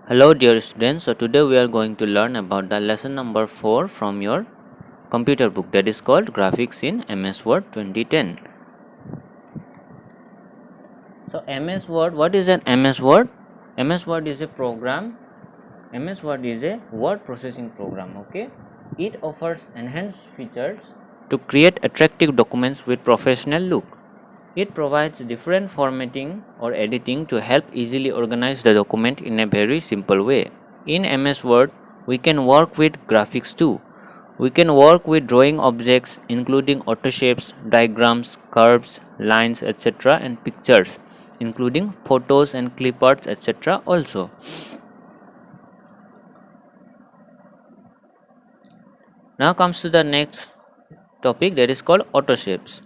Hello dear students, so today we are going to learn about the lesson number 4 from your computer book, that is called Graphics in MS Word 2010. So MS Word, what is an MS Word? MS Word is a program, MS Word is a word processing program, okay? It offers enhanced features to create attractive documents with professional look. It provides different formatting or editing to help easily organize the document in a very simple way. In MS Word, we can work with graphics too. We can work with drawing objects including auto shapes, diagrams, curves, lines, etc. and pictures including photos and clip arts, etc. also. Now comes to the next topic, that is called auto shapes.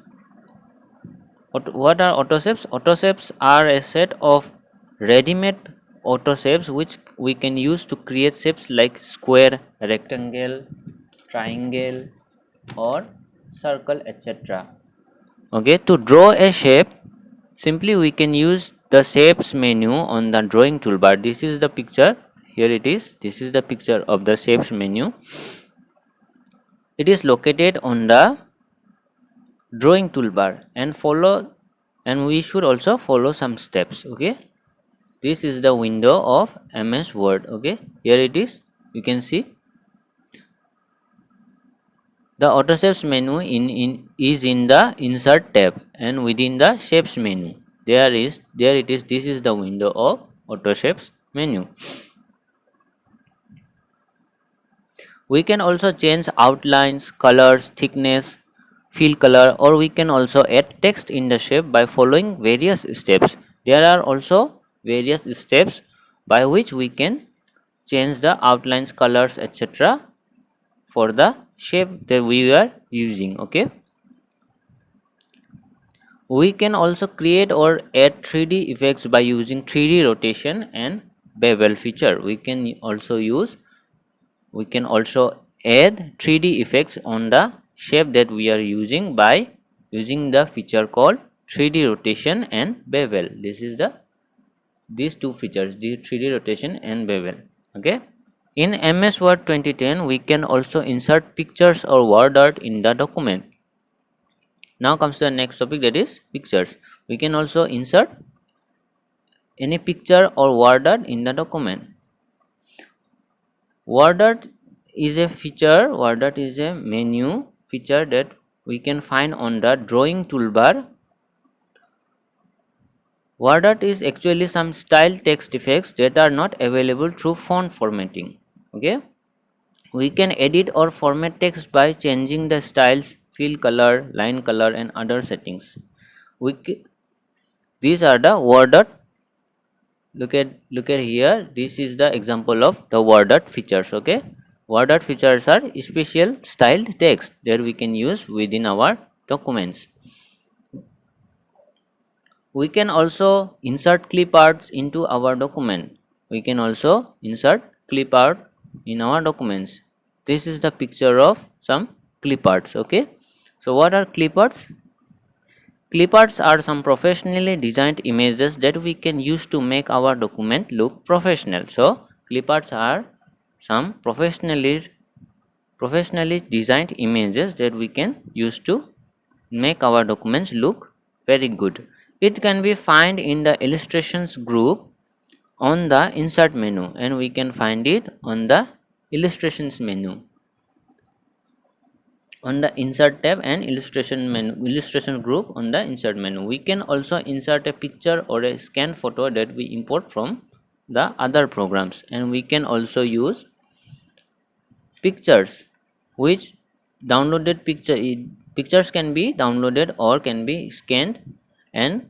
What are auto shapes? Auto shapes are a set of ready-made auto shapes which we can use to create shapes like square, rectangle, triangle or circle, etc. Okay, to draw a shape, simply we can use the shapes menu on the drawing toolbar. This is the picture, here it is. This is the picture of the shapes menu. It is located on the drawing toolbar and we should also follow some steps. Okay, this is the window of MS Word. Okay, here it is, you can see the auto shapes menu is in the insert tab, and within the shapes menu there it is, this is the window of auto shapes menu. We can also change outlines, colors, thickness, fill color, or we can also add text in the shape by following various steps. There are also various steps by which we can change the outlines, colors, etc. for the shape that we are using. Okay, we can also create or add 3D effects by using 3D rotation and bevel feature. We can also add 3D effects on the shape that we are using by using the feature called 3D rotation and bevel. These two features, the 3D rotation and bevel. Okay, in MS Word 2010 we can also insert pictures or word art in the document. Now comes to the next topic, that is pictures. We can also insert any picture or word art in the document. Word art is a feature, word art is a menu feature that we can find on the drawing toolbar. Word art is actually some style text effects that are not available through font formatting. Okay, we can edit or format text by changing the styles, fill color, line color and other settings. These are the word art. Look at here, this is the example of the word art features. Okay, word art features are special styled text that we can use within our documents. We can also insert clip arts into our document. We can also insert clip art in our documents. This is the picture of some clip arts. Okay, so what are clip arts? Clip arts are some professionally designed images that we can use to make our document look professional. So clip arts are some professionally designed images that we can use to make our documents look very good. It can be found in the illustrations group on the insert menu, and we can find it on the illustrations menu on the insert tab and illustration group on the insert menu. We can also insert a picture or a scan photo that we import from the other programs, and we can also use pictures which pictures can be downloaded or can be scanned, and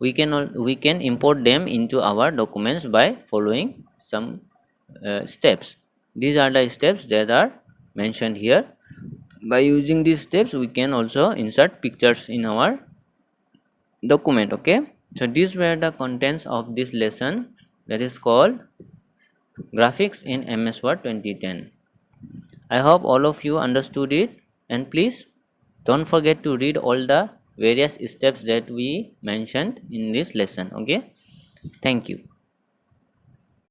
we can import them into our documents by following some steps. These are the steps that are mentioned here. By using these steps we can also insert pictures in our document. Okay, so these were the contents of this lesson, that is called Graphics in MS Word 2010. I hope all of you understood it, and please don't forget to read all the various steps that we mentioned in this lesson. Okay, thank you.